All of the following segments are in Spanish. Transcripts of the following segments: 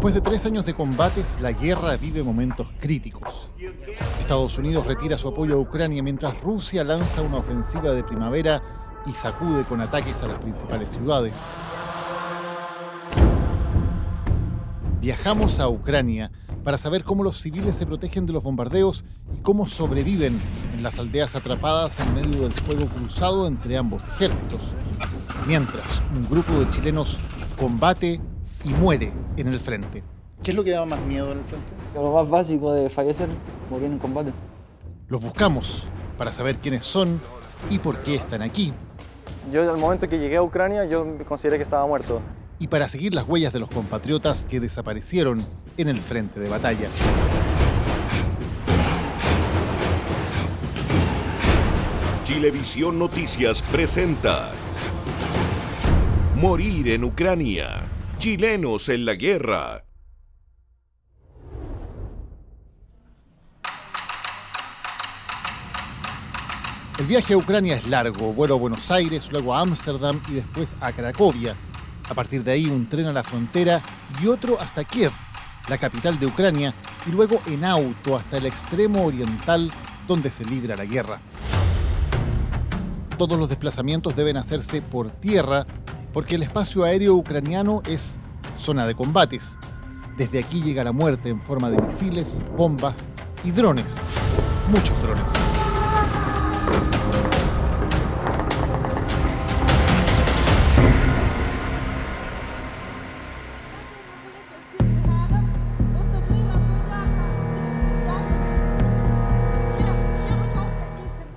Después de 3 años de combates, la guerra vive momentos críticos. Estados Unidos retira su apoyo a Ucrania mientras Rusia lanza una ofensiva de primavera y sacude con ataques a las principales ciudades. Viajamos a Ucrania para saber cómo los civiles se protegen de los bombardeos y cómo sobreviven en las aldeas atrapadas en medio del fuego cruzado entre ambos ejércitos. Mientras un grupo de chilenos combate y muere en el frente. ¿Qué es lo que da más miedo en el frente? Lo más básico de fallecer, morir en combate. Los buscamos para saber quiénes son y por qué están aquí. Yo al momento que llegué a Ucrania, yo consideré que estaba muerto. Y para seguir las huellas de los compatriotas que desaparecieron en el frente de batalla. Chilevisión Noticias presenta Morir en Ucrania. Chilenos en la guerra. El viaje a Ucrania es largo, vuelo a Buenos Aires, luego a Ámsterdam y después a Cracovia. A partir de ahí un tren a la frontera y otro hasta Kiev, la capital de Ucrania, y luego en auto hasta el extremo oriental donde se libra la guerra. Todos los desplazamientos deben hacerse por tierra porque el espacio aéreo ucraniano es zona de combates. Desde aquí llega la muerte en forma de misiles, bombas y drones. Muchos drones.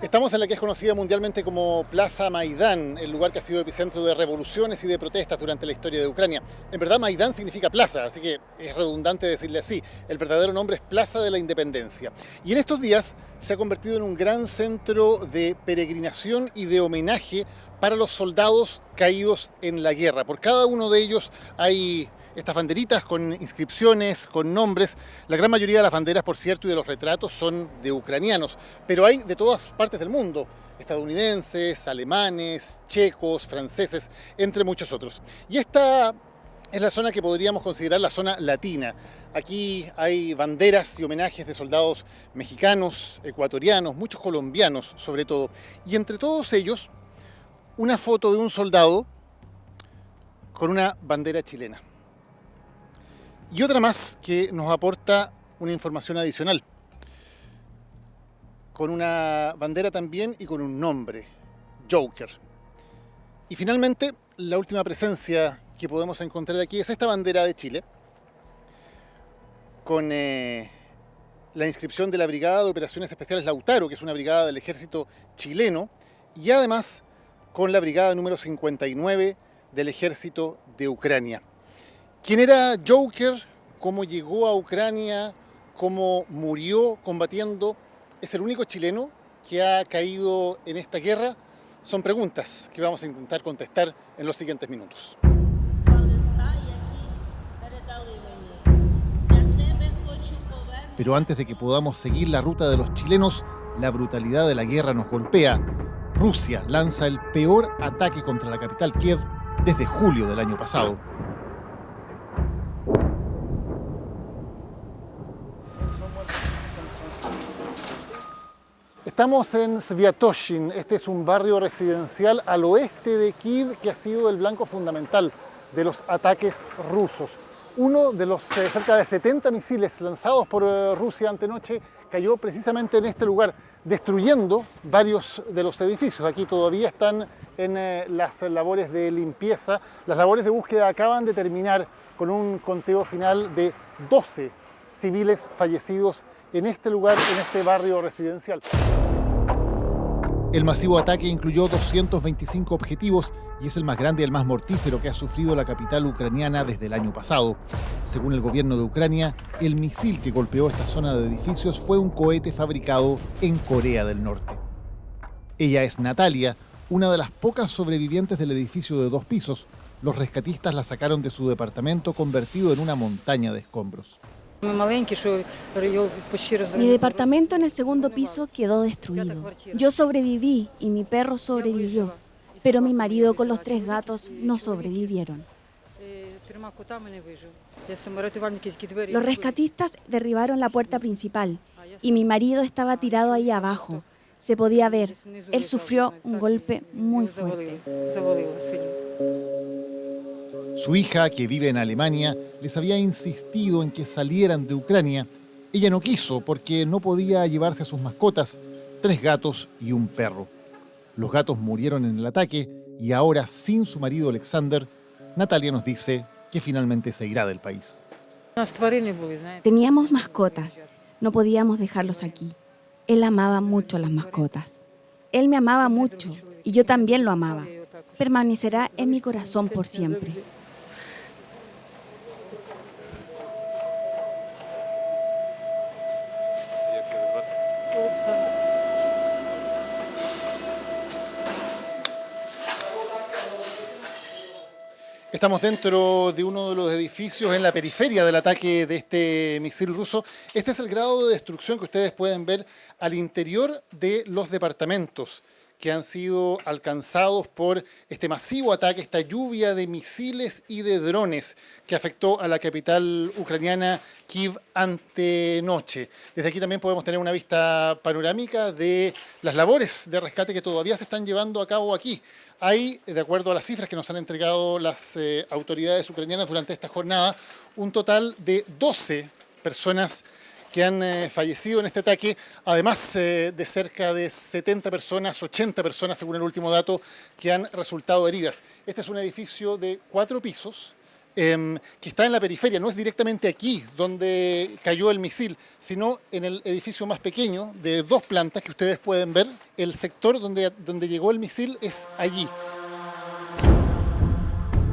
Estamos en la que es conocida mundialmente como Plaza Maidán, el lugar que ha sido epicentro de revoluciones y de protestas durante la historia de Ucrania. En verdad, Maidán significa plaza, así que es redundante decirle así. El verdadero nombre es Plaza de la Independencia. Y en estos días se ha convertido en un gran centro de peregrinación y de homenaje para los soldados caídos en la guerra. Por cada uno de ellos hay estas banderitas con inscripciones, con nombres. La gran mayoría de las banderas, por cierto, y de los retratos son de ucranianos, pero hay de todas partes del mundo, estadounidenses, alemanes, checos, franceses, entre muchos otros. Y esta es la zona que podríamos considerar la zona latina. Aquí hay banderas y homenajes de soldados mexicanos, ecuatorianos, muchos colombianos sobre todo. Y entre todos ellos, una foto de un soldado con una bandera chilena. Y otra más que nos aporta una información adicional, con una bandera también y con un nombre, Joker. Y finalmente, la última presencia que podemos encontrar aquí es esta bandera de Chile, con la inscripción de la Brigada de Operaciones Especiales Lautaro, que es una brigada del ejército chileno, y además con la brigada número 59 del ejército de Ucrania. ¿Quién era Joker? ¿Cómo llegó a Ucrania? ¿Cómo murió combatiendo? ¿Es el único chileno que ha caído en esta guerra? Son preguntas que vamos a intentar contestar en los siguientes minutos. Pero antes de que podamos seguir la ruta de los chilenos, la brutalidad de la guerra nos golpea. Rusia lanza el peor ataque contra la capital Kiev desde julio del año pasado. Estamos en Sviatoshin. Este es un barrio residencial al oeste de Kiev que ha sido el blanco fundamental de los ataques rusos. Uno de los cerca de 70 misiles lanzados por Rusia antenoche cayó precisamente en este lugar, destruyendo varios de los edificios. Aquí todavía están en las labores de limpieza. Las labores de búsqueda acaban de terminar con un conteo final de 12 civiles fallecidos en este lugar, en este barrio residencial. El masivo ataque incluyó 225 objetivos y es el más grande y el más mortífero que ha sufrido la capital ucraniana desde el año pasado. Según el gobierno de Ucrania, el misil que golpeó esta zona de edificios fue un cohete fabricado en Corea del Norte. Ella es Natalia, una de las pocas sobrevivientes del edificio de 2 pisos. Los rescatistas la sacaron de su departamento convertido en una montaña de escombros. Mi departamento en el segundo piso quedó destruido. Yo sobreviví y mi perro sobrevivió, pero mi marido con los 3 gatos no sobrevivieron. Los rescatistas derribaron la puerta principal y mi marido estaba tirado ahí abajo. Se podía ver, él sufrió un golpe muy fuerte. Su hija, que vive en Alemania, les había insistido en que salieran de Ucrania. Ella no quiso porque no podía llevarse a sus mascotas, 3 gatos y un perro. Los gatos murieron en el ataque y ahora, sin su marido Alexander, Natalia nos dice que finalmente se irá del país. Teníamos mascotas, no podíamos dejarlos aquí. Él amaba mucho las mascotas. Él me amaba mucho y yo también lo amaba. Permanecerá en mi corazón por siempre. Estamos dentro de uno de los edificios en la periferia del ataque de este misil ruso. Este es el grado de destrucción que ustedes pueden ver al interior de los departamentos que han sido alcanzados por este masivo ataque, esta lluvia de misiles y de drones que afectó a la capital ucraniana, Kiev, antenoche. Desde aquí también podemos tener una vista panorámica de las labores de rescate que todavía se están llevando a cabo aquí. Hay, de acuerdo a las cifras que nos han entregado las autoridades ucranianas durante esta jornada, un total de 12 personas que han fallecido en este ataque, además de cerca de 70 personas, 80 personas según el último dato, que han resultado heridas. Este es un edificio de 4 pisos que está en la periferia, no es directamente aquí donde cayó el misil, sino en el edificio más pequeño de 2 plantas que ustedes pueden ver. El sector donde llegó el misil es allí.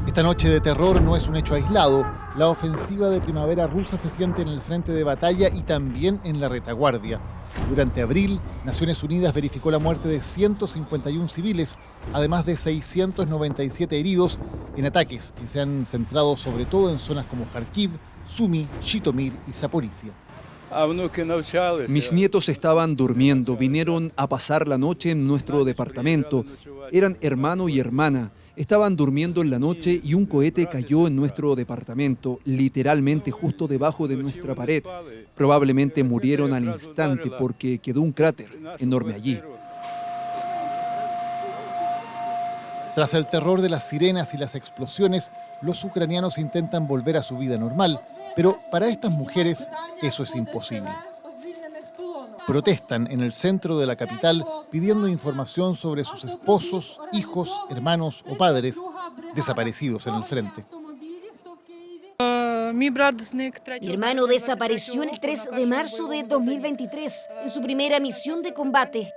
Esta noche de terror no es un hecho aislado. La ofensiva de primavera rusa se siente en el frente de batalla y también en la retaguardia. Durante abril, Naciones Unidas verificó la muerte de 151 civiles, además de 697 heridos en ataques que se han centrado sobre todo en zonas como Kharkiv, Sumy, Zhytomyr y Zaporizhia. Mis nietos estaban durmiendo, vinieron a pasar la noche en nuestro departamento. Eran hermano y hermana. Estaban durmiendo en la noche y un cohete cayó en nuestro departamento, literalmente justo debajo de nuestra pared. Probablemente murieron al instante porque quedó un cráter enorme allí. Tras el terror de las sirenas y las explosiones, los ucranianos intentan volver a su vida normal, pero para estas mujeres eso es imposible. Protestan en el centro de la capital pidiendo información sobre sus esposos, hijos, hermanos o padres desaparecidos en el frente. Mi hermano desapareció el 3 de marzo de 2023 en su primera misión de combate.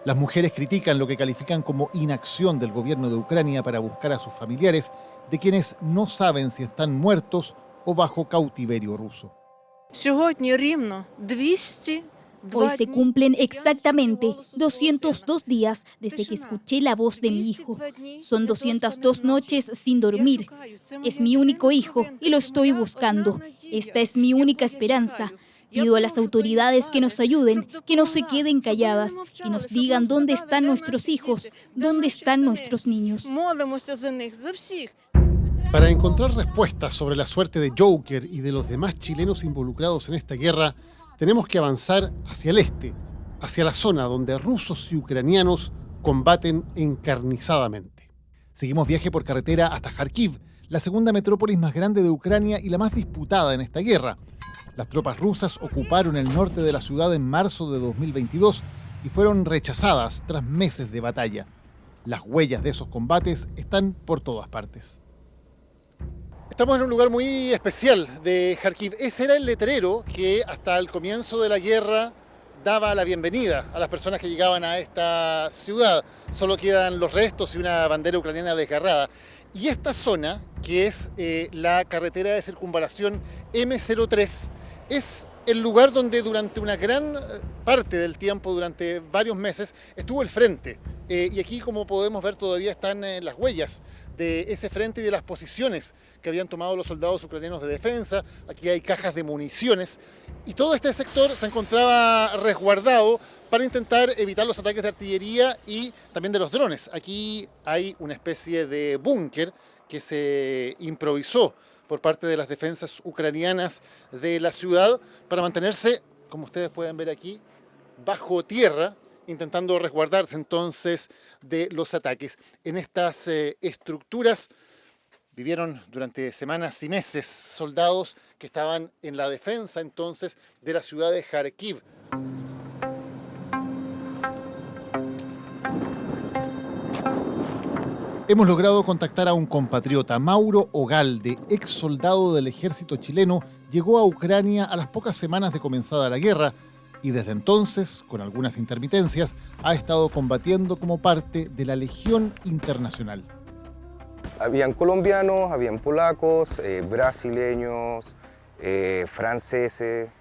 Las mujeres critican lo que califican como inacción del gobierno de Ucrania para buscar a sus familiares, de quienes no saben si están muertos o bajo cautiverio ruso. Hoy se cumplen exactamente 202 días desde que escuché la voz de mi hijo. Son 202 noches sin dormir. Es mi único hijo y lo estoy buscando. Esta es mi única esperanza. Pido a las autoridades que nos ayuden, que no se queden calladas, que nos digan dónde están nuestros hijos, dónde están nuestros niños. Para encontrar respuestas sobre la suerte de Joker y de los demás chilenos involucrados en esta guerra, tenemos que avanzar hacia el este, hacia la zona donde rusos y ucranianos combaten encarnizadamente. Seguimos viaje por carretera hasta Kharkiv, la segunda metrópolis más grande de Ucrania y la más disputada en esta guerra. Las tropas rusas ocuparon el norte de la ciudad en marzo de 2022 y fueron rechazadas tras meses de batalla. Las huellas de esos combates están por todas partes. Estamos en un lugar muy especial de Kharkiv. Ese era el letrero que hasta el comienzo de la guerra daba la bienvenida a las personas que llegaban a esta ciudad. Solo quedan los restos y una bandera ucraniana desgarrada. Y esta zona, que es la carretera de circunvalación M03, es el lugar donde durante una gran parte del tiempo, durante varios meses, estuvo el frente. Y aquí, como podemos ver, todavía están las huellas de ese frente y de las posiciones que habían tomado los soldados ucranianos de defensa. Aquí hay cajas de municiones. Y todo este sector se encontraba resguardado para intentar evitar los ataques de artillería y también de los drones. Aquí hay una especie de búnker que se improvisó por parte de las defensas ucranianas de la ciudad para mantenerse, como ustedes pueden ver aquí, bajo tierra, intentando resguardarse entonces de los ataques. En estas estructuras vivieron durante semanas y meses soldados que estaban en la defensa entonces de la ciudad de Kharkiv. Hemos logrado contactar a un compatriota, Mauro Ogalde, ex soldado del ejército chileno, llegó a Ucrania a las pocas semanas de comenzada la guerra y desde entonces, con algunas intermitencias, ha estado combatiendo como parte de la Legión Internacional. Habían colombianos, habían polacos, brasileños, franceses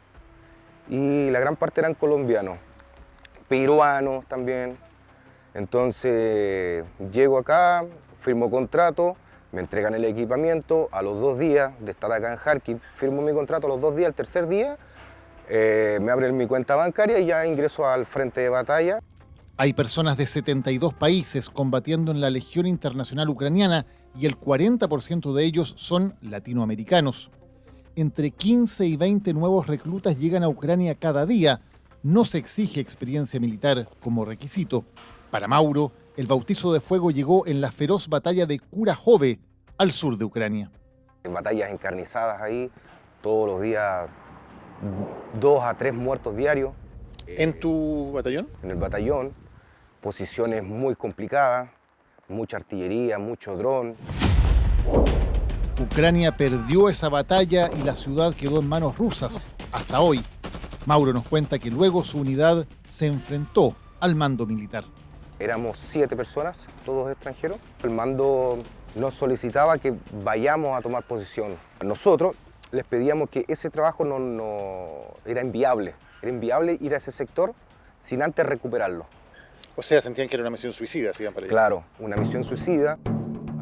y la gran parte eran colombianos, peruanos también. Entonces llego acá, firmo contrato, me entregan el equipamiento, a los 2 días de estar acá en Kharkiv, firmo mi contrato, a los 2 días, el tercer día, me abren mi cuenta bancaria y ya ingreso al frente de batalla. Hay personas de 72 países combatiendo en la Legión Internacional Ucraniana y el 40% de ellos son latinoamericanos. Entre 15 y 20 nuevos reclutas llegan a Ucrania cada día. No se exige experiencia militar como requisito. Para Mauro, el bautizo de fuego llegó en la feroz batalla de Kurahove, al sur de Ucrania. Batallas encarnizadas ahí, todos los días 2 a 3 muertos diarios. ¿En tu batallón? En el batallón, posiciones muy complicadas, mucha artillería, mucho dron. Ucrania perdió esa batalla y la ciudad quedó en manos rusas, hasta hoy. Mauro nos cuenta que luego su unidad se enfrentó al mando militar. Éramos 7 personas, todos extranjeros. El mando nos solicitaba que vayamos a tomar posición. Nosotros les pedíamos que ese trabajo no era inviable. Era inviable ir a ese sector sin antes recuperarlo. O sea, sentían que era una misión suicida, si iban para allá. Claro, una misión suicida.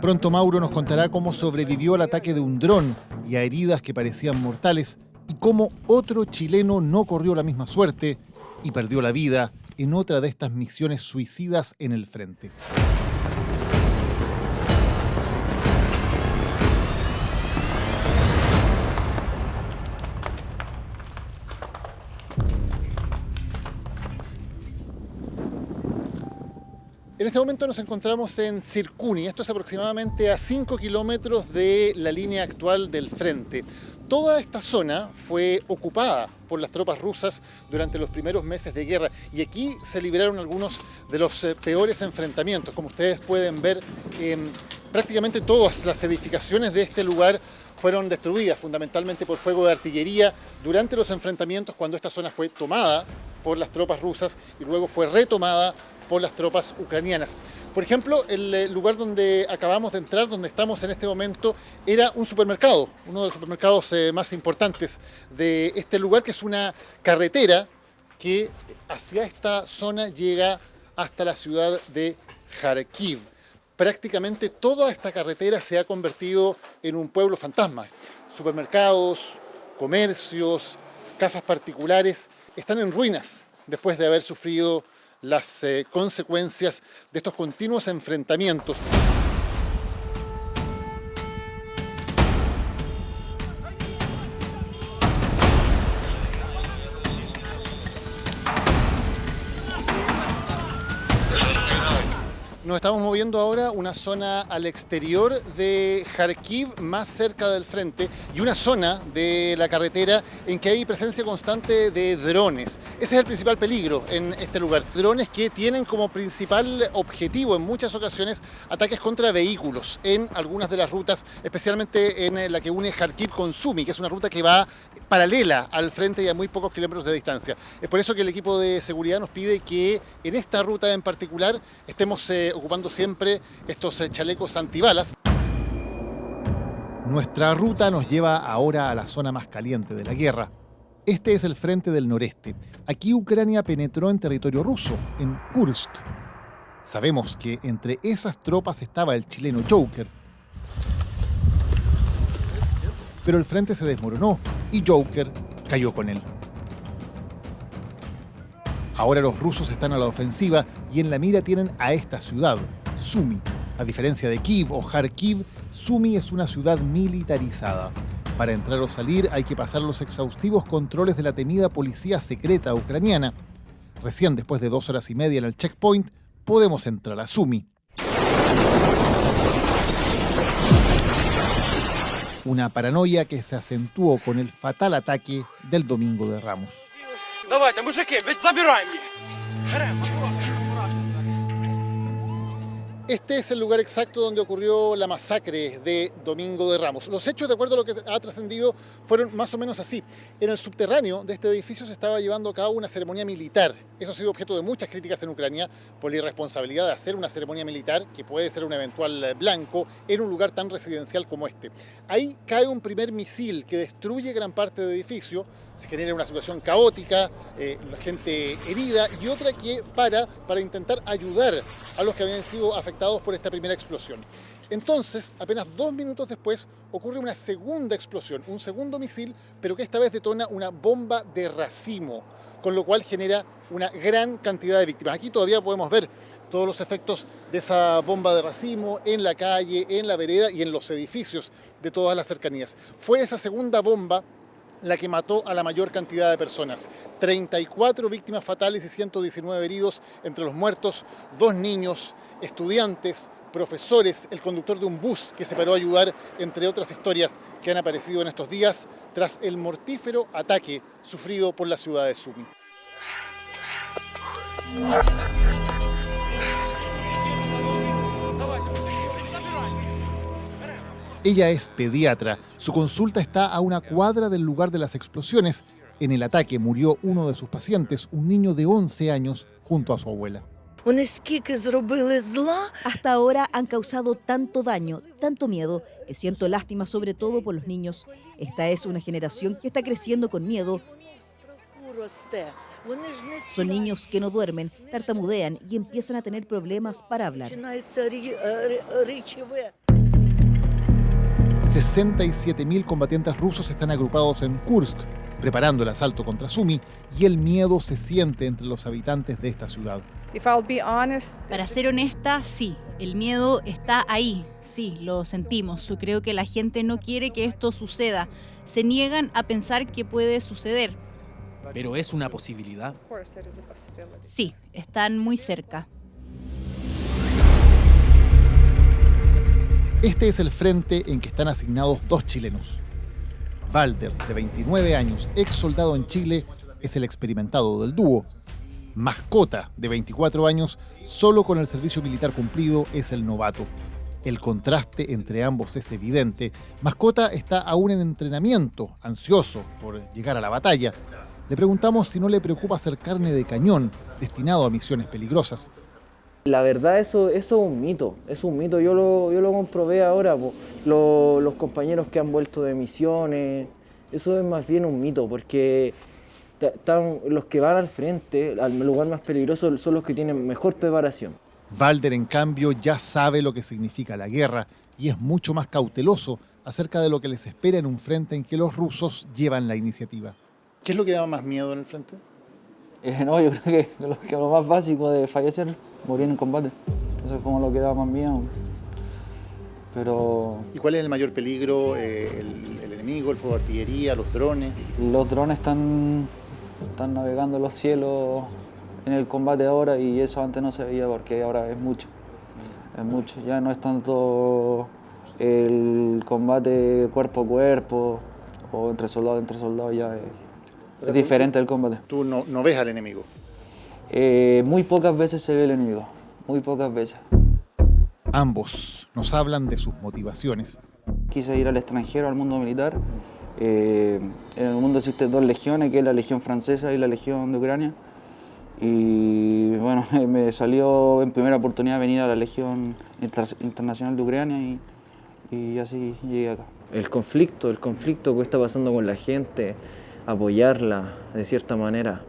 Pronto Mauro nos contará cómo sobrevivió al ataque de un dron y a heridas que parecían mortales y cómo otro chileno no corrió la misma suerte y perdió la vida en otra de estas misiones suicidas en el frente. En este momento nos encontramos en Zirkuni, esto es aproximadamente a 5 kilómetros de la línea actual del frente. Toda esta zona fue ocupada por las tropas rusas durante los primeros meses de guerra y aquí se libraron algunos de los peores enfrentamientos. Como ustedes pueden ver, prácticamente todas las edificaciones de este lugar fueron destruidas fundamentalmente por fuego de artillería durante los enfrentamientos cuando esta zona fue tomada por las tropas rusas y luego fue retomada por las tropas ucranianas. Por ejemplo, el lugar donde acabamos de entrar, donde estamos en este momento, era un supermercado, uno de los supermercados más importantes de este lugar, que es una carretera que hacia esta zona llega hasta la ciudad de Kharkiv. Prácticamente toda esta carretera se ha convertido en un pueblo fantasma. Supermercados, comercios, casas particulares están en ruinas después de haber sufrido las consecuencias de estos continuos enfrentamientos. Nos estamos moviendo ahora una zona al exterior de Kharkiv, más cerca del frente, y una zona de la carretera en que hay presencia constante de drones. Ese es el principal peligro en este lugar. Drones que tienen como principal objetivo en muchas ocasiones ataques contra vehículos en algunas de las rutas, especialmente en la que une Kharkiv con Sumy, que es una ruta que va paralela al frente y a muy pocos kilómetros de distancia. Es por eso que el equipo de seguridad nos pide que en esta ruta en particular estemos ocupando siempre estos chalecos antibalas. Nuestra ruta nos lleva ahora a la zona más caliente de la guerra. Este es el frente del noreste. Aquí Ucrania penetró en territorio ruso, en Kursk. Sabemos que entre esas tropas estaba el chileno Joker. Pero el frente se desmoronó y Joker cayó con él. Ahora los rusos están a la ofensiva y en la mira tienen a esta ciudad, Sumy. A diferencia de Kiev o Kharkiv, Sumi es una ciudad militarizada. Para entrar o salir hay que pasar los exhaustivos controles de la temida policía secreta ucraniana. Recién después de 2 horas y media en el checkpoint, podemos entrar a Sumi. Una paranoia que se acentuó con el fatal ataque del Domingo de Ramos. Este es el lugar exacto donde ocurrió la masacre de Domingo de Ramos. Los hechos, de acuerdo a lo que ha trascendido, fueron más o menos así. En el subterráneo de este edificio se estaba llevando a cabo una ceremonia militar. Eso ha sido objeto de muchas críticas en Ucrania por la irresponsabilidad de hacer una ceremonia militar, que puede ser un eventual blanco, en un lugar tan residencial como este. Ahí cae un primer misil que destruye gran parte del edificio, se genera una situación caótica, la gente herida, y otra que para intentar ayudar a los que habían sido afectados por esta primera explosión. Entonces, apenas 2 minutos después, ocurre una segunda explosión, un segundo misil, pero que esta vez detona una bomba de racimo, con lo cual genera una gran cantidad de víctimas. Aquí todavía podemos ver todos los efectos de esa bomba de racimo en la calle, en la vereda y en los edificios de todas las cercanías. Fue esa segunda bomba la que mató a la mayor cantidad de personas. 34 víctimas fatales y 119 heridos, entre los muertos 2 niños, estudiantes, profesores, el conductor de un bus que se paró a ayudar, entre otras historias que han aparecido en estos días tras el mortífero ataque sufrido por la ciudad de Sumi. Ella es pediatra. Su consulta está a una cuadra del lugar de las explosiones. En el ataque murió uno de sus pacientes, un niño de 11 años, junto a su abuela. Hasta ahora han causado tanto daño, tanto miedo, que siento lástima sobre todo por los niños. Esta es una generación que está creciendo con miedo. Son niños que no duermen, tartamudean y empiezan a tener problemas para hablar. 67.000 combatientes rusos están agrupados en Kursk, preparando el asalto contra Sumi, y el miedo se siente entre los habitantes de esta ciudad. Para ser honesta, sí, el miedo está ahí, sí, lo sentimos. Yo creo que la gente no quiere que esto suceda, se niegan a pensar que puede suceder. ¿Pero es una posibilidad? Sí, están muy cerca. Este es el frente en que están asignados 2 chilenos. Walter, de 29 años, ex soldado en Chile, es el experimentado del dúo. Mascota, de 24 años, solo con el servicio militar cumplido, es el novato. El contraste entre ambos es evidente. Mascota está aún en entrenamiento, ansioso por llegar a la batalla. Le preguntamos si no le preocupa ser carne de cañón, destinado a misiones peligrosas. La verdad, eso es un mito, yo lo comprobé ahora, los compañeros que han vuelto de misiones, eso es más bien un mito, porque los que van al frente, al lugar más peligroso, son los que tienen mejor preparación. Walter, en cambio, ya sabe lo que significa la guerra y es mucho más cauteloso acerca de lo que les espera en un frente en que los rusos llevan la iniciativa. ¿Qué es lo que da más miedo en el frente? No, yo creo que lo más básico de fallecer, morir en combate. Eso es como lo que da más miedo. Pero... ¿Y cuál es el mayor peligro? ¿El enemigo, el fuego de artillería, los drones? Los drones están navegando en los cielos en el combate ahora, y eso antes no se veía porque ahora es mucho. Es mucho. Ya no es tanto el combate cuerpo a cuerpo o entre soldados, ya es diferente el combate. ¿Tú no ves al enemigo? Muy pocas veces se ve el enemigo, muy pocas veces. Ambos nos hablan de sus motivaciones. Quise ir al extranjero, al mundo militar. En el mundo existen 2 legiones, que es la Legión Francesa y la Legión de Ucrania. Y bueno, me salió en primera oportunidad venir a la Legión Internacional de Ucrania y así llegué acá. El conflicto que está pasando con la gente, apoyarla de cierta manera,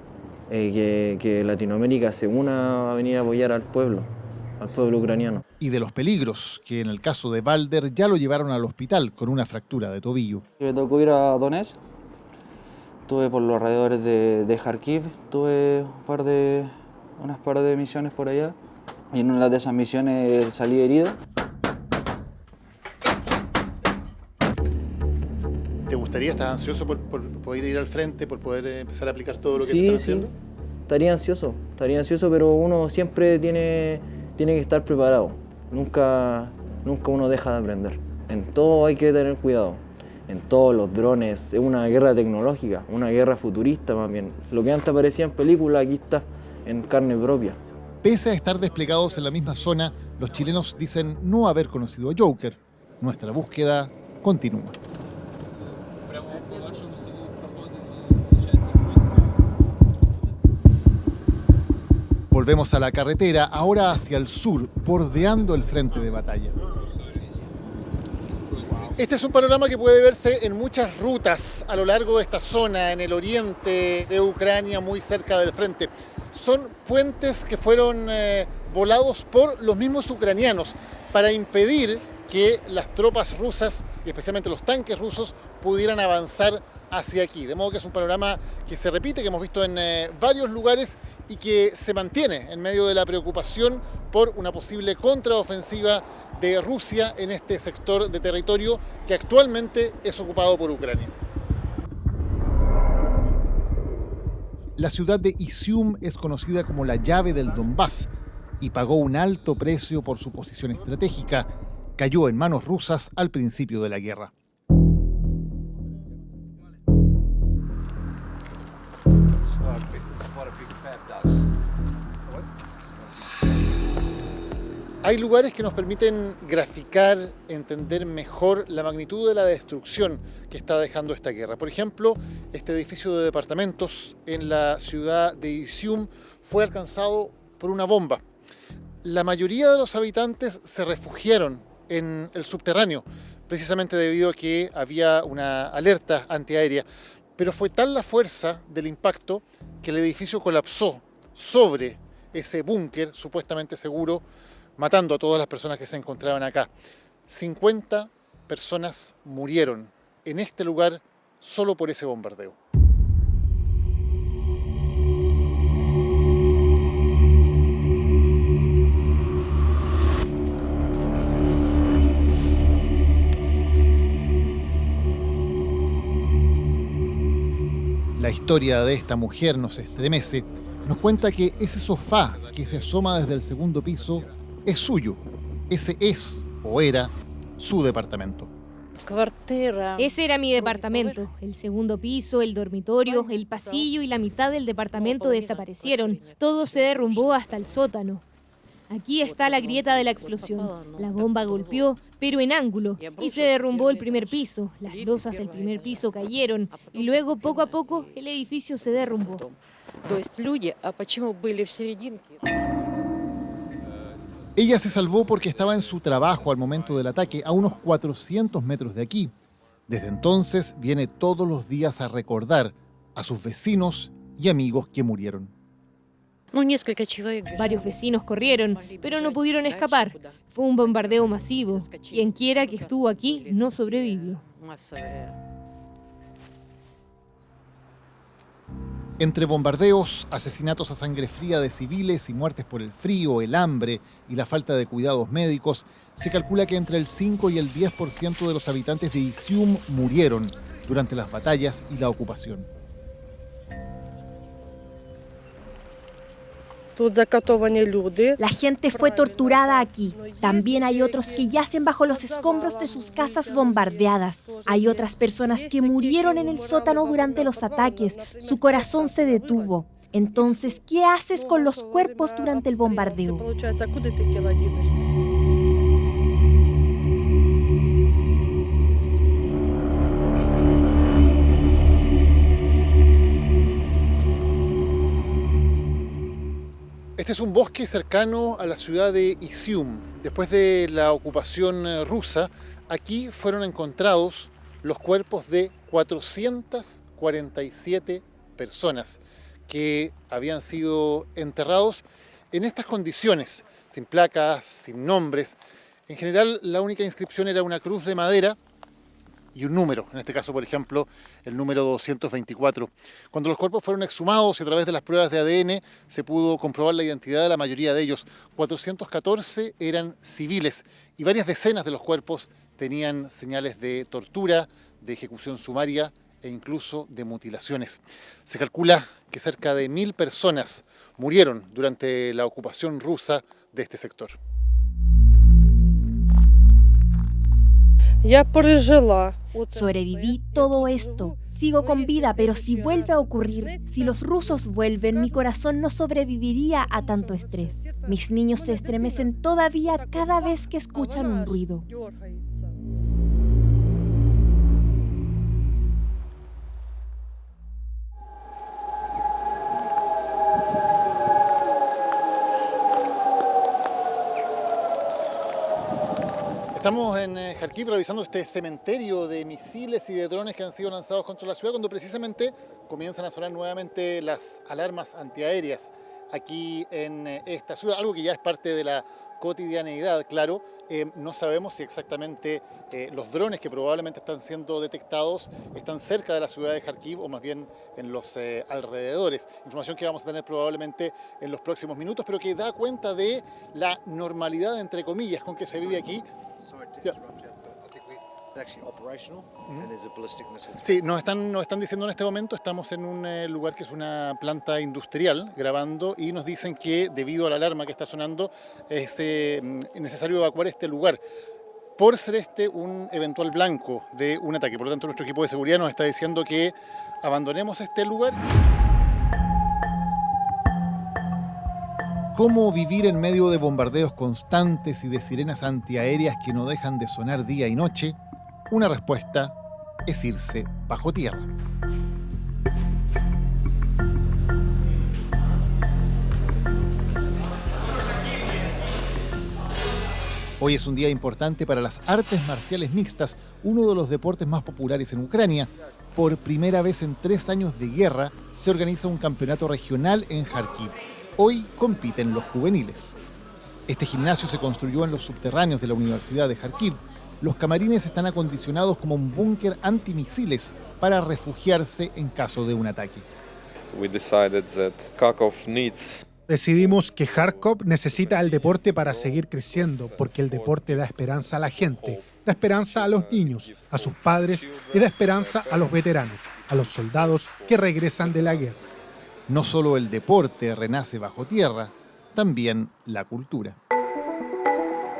que Latinoamérica se una a venir a apoyar al pueblo ucraniano. Y de los peligros, que en el caso de Walter ya lo llevaron al hospital con una fractura de tobillo. Me tocó ir a Donetsk, estuve por los alrededores de Kharkiv, tuve unas par de misiones por allá, y en una de esas misiones salí herido. ¿Te gustaría, estás ansioso por poder ir al frente, por poder empezar a aplicar todo lo que te están haciendo? Sí, estaría ansioso, pero uno siempre tiene que estar preparado. Nunca uno deja de aprender. En todo hay que tener cuidado. En todos los drones, es una guerra tecnológica, una guerra futurista más bien. Lo que antes aparecía en películas, aquí está en carne propia. Pese a estar desplegados en la misma zona, los chilenos dicen no haber conocido a Joker. Nuestra búsqueda continúa. Volvemos a la carretera, ahora hacia el sur, bordeando el frente de batalla. Este es un panorama que puede verse en muchas rutas a lo largo de esta zona, en el oriente de Ucrania, muy cerca del frente. Son puentes que fueron volados por los mismos ucranianos para impedir que las tropas rusas, y especialmente los tanques rusos, pudieran avanzar hacia aquí. De modo que es un panorama que se repite, que hemos visto en varios lugares y que se mantiene en medio de la preocupación por una posible contraofensiva de Rusia en este sector de territorio que actualmente es ocupado por Ucrania. La ciudad de Izium es conocida como la llave del Donbass y pagó un alto precio por su posición estratégica. Cayó en manos rusas al principio de la guerra. Hay lugares que nos permiten graficar, entender mejor la magnitud de la destrucción que está dejando esta guerra. Por ejemplo, este edificio de departamentos en la ciudad de Izium fue alcanzado por una bomba. La mayoría de los habitantes se refugiaron en el subterráneo, precisamente debido a que había una alerta antiaérea. Pero fue tal la fuerza del impacto que el edificio colapsó sobre ese búnker supuestamente seguro, matando a todas las personas que se encontraban acá. 50 personas murieron en este lugar solo por ese bombardeo. La historia de esta mujer nos estremece. Nos cuenta que ese sofá que se asoma desde el segundo piso es suyo. Ese es, o era, su departamento. Ese era mi departamento. El segundo piso, el dormitorio, el pasillo y la mitad del departamento desaparecieron. Todo se derrumbó hasta el sótano. Aquí está la grieta de la explosión. La bomba golpeó, pero en ángulo, y se derrumbó el primer piso. Las losas del primer piso cayeron, y luego, poco a poco, el edificio se derrumbó. Ella se salvó porque estaba en su trabajo al momento del ataque, a unos 400 metros de aquí. Desde entonces viene todos los días a recordar a sus vecinos y amigos que murieron. Varios vecinos corrieron, pero no pudieron escapar. Fue un bombardeo masivo. Quien quiera que estuvo aquí no sobrevivió. Entre bombardeos, asesinatos a sangre fría de civiles y muertes por el frío, el hambre y la falta de cuidados médicos, se calcula que entre el 5 y el 10% de los habitantes de Izium murieron durante las batallas y la ocupación. La gente fue torturada aquí. También hay otros que yacen bajo los escombros de sus casas bombardeadas. Hay otras personas que murieron en el sótano durante los ataques. Su corazón se detuvo. Entonces, ¿qué haces con los cuerpos durante el bombardeo? Este es un bosque cercano a la ciudad de Izium. Después de la ocupación rusa, aquí fueron encontrados los cuerpos de 447 personas que habían sido enterrados en estas condiciones, sin placas, sin nombres. En general, la única inscripción era una cruz de madera y un número, en este caso, por ejemplo, el número 224. Cuando los cuerpos fueron exhumados y a través de las pruebas de ADN se pudo comprobar la identidad de la mayoría de ellos. 414 eran civiles y varias decenas de los cuerpos tenían señales de tortura, de ejecución sumaria e incluso de mutilaciones. Se calcula que cerca de 1000 personas murieron durante la ocupación rusa de este sector. Sobreviví todo esto. Sigo con vida, pero si vuelve a ocurrir, si los rusos vuelven, mi corazón no sobreviviría a tanto estrés. Mis niños se estremecen todavía cada vez que escuchan un ruido. Estamos en Kharkiv revisando este cementerio de misiles y de drones que han sido lanzados contra la ciudad cuando precisamente comienzan a sonar nuevamente las alarmas antiaéreas aquí en esta ciudad, algo que ya es parte de la cotidianeidad, claro. No sabemos si exactamente los drones que probablemente están siendo detectados están cerca de la ciudad de Kharkiv o más bien en los alrededores. Información que vamos a tener probablemente en los próximos minutos, pero que da cuenta de la normalidad, entre comillas, con que se vive aquí. Sí, nos están diciendo en este momento, estamos en un lugar que es una planta industrial grabando y nos dicen que debido a la alarma que está sonando es necesario evacuar este lugar por ser este un eventual blanco de un ataque. Por lo tanto, nuestro equipo de seguridad nos está diciendo que abandonemos este lugar. ¿Cómo vivir en medio de bombardeos constantes y de sirenas antiaéreas que no dejan de sonar día y noche? Una respuesta es irse bajo tierra. Hoy es un día importante para las artes marciales mixtas, uno de los deportes más populares en Ucrania. Por primera vez en 3 años de guerra se organiza un campeonato regional en Kharkiv. Hoy compiten los juveniles. Este gimnasio se construyó en los subterráneos de la Universidad de Kharkiv. Los camarines están acondicionados como un búnker antimisiles para refugiarse en caso de un ataque. Decidimos que Kharkov necesita el deporte para seguir creciendo, porque el deporte da esperanza a la gente, da esperanza a los niños, a sus padres y da esperanza a los veteranos, a los soldados que regresan de la guerra. No solo el deporte renace bajo tierra, también la cultura.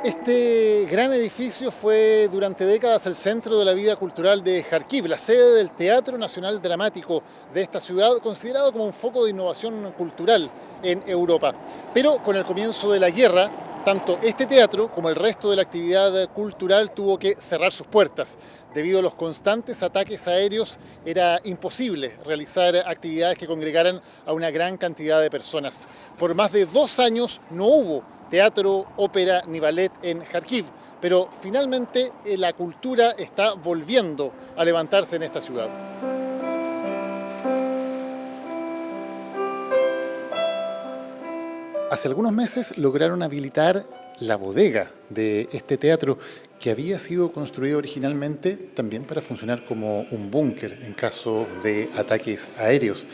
Este gran edificio fue durante décadas el centro de la vida cultural de Kharkiv, la sede del Teatro Nacional Dramático de esta ciudad, considerado como un foco de innovación cultural en Europa. Pero con el comienzo de la guerra, tanto este teatro como el resto de la actividad cultural tuvo que cerrar sus puertas. Debido a los constantes ataques aéreos, era imposible realizar actividades que congregaran a una gran cantidad de personas. Por más de 2 años no hubo teatro, ópera ni ballet en Kharkiv, pero finalmente la cultura está volviendo a levantarse en esta ciudad. Hace algunos meses lograron habilitar la bodega de este teatro que había sido construido originalmente también para funcionar como un búnker en caso de ataques aéreos.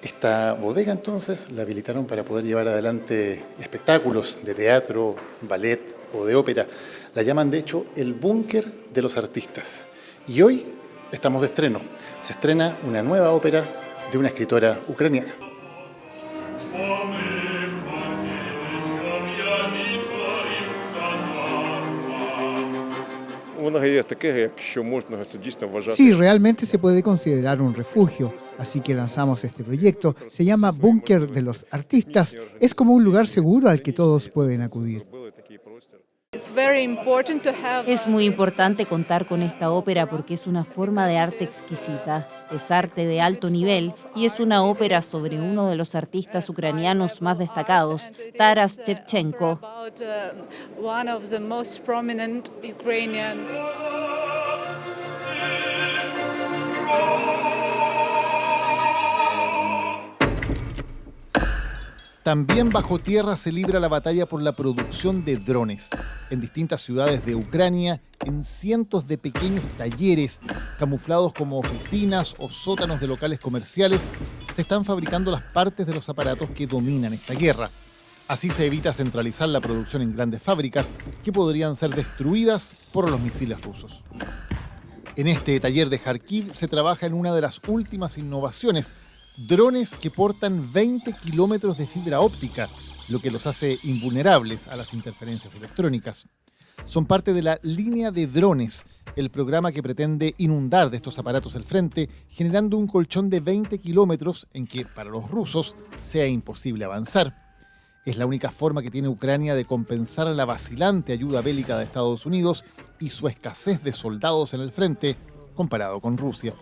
Esta bodega entonces la habilitaron para poder llevar adelante espectáculos de teatro, ballet o de ópera. La llaman de hecho el búnker de los artistas. Y hoy estamos de estreno. Se estrena una nueva ópera de una escritora ucraniana. Sí, realmente se puede considerar un refugio, así que lanzamos este proyecto. Se llama Búnker de los Artistas. Es como un lugar seguro al que todos pueden acudir. Es muy importante contar con esta ópera porque es una forma de arte exquisita, es arte de alto nivel y es una ópera sobre uno de los artistas ucranianos más destacados, Taras Shevchenko. También bajo tierra se libra la batalla por la producción de drones. En distintas ciudades de Ucrania, en cientos de pequeños talleres, camuflados como oficinas o sótanos de locales comerciales, se están fabricando las partes de los aparatos que dominan esta guerra. Así se evita centralizar la producción en grandes fábricas que podrían ser destruidas por los misiles rusos. En este taller de Kharkiv se trabaja en una de las últimas innovaciones, drones que portan 20 kilómetros de fibra óptica, lo que los hace invulnerables a las interferencias electrónicas. Son parte de la línea de drones, el programa que pretende inundar de estos aparatos el frente, generando un colchón de 20 kilómetros en que, para los rusos, sea imposible avanzar. Es la única forma que tiene Ucrania de compensar la vacilante ayuda bélica de Estados Unidos y su escasez de soldados en el frente comparado con Rusia.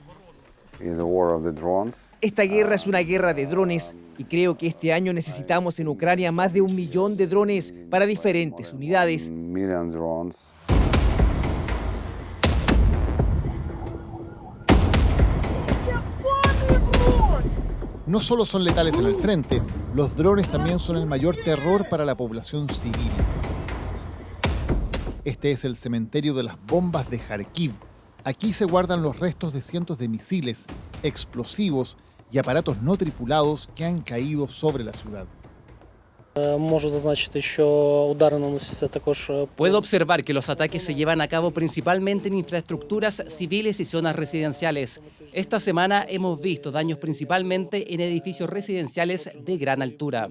Esta guerra es una guerra de drones y creo que este año necesitamos en Ucrania más de 1 millón de drones para diferentes unidades. No solo son letales en el frente, los drones también son el mayor terror para la población civil. Este es el cementerio de las bombas de Kharkiv. Aquí se guardan los restos de cientos de misiles, explosivos y aparatos no tripulados que han caído sobre la ciudad. Puedo observar que los ataques se llevan a cabo principalmente en infraestructuras civiles y zonas residenciales. Esta semana hemos visto daños principalmente en edificios residenciales de gran altura.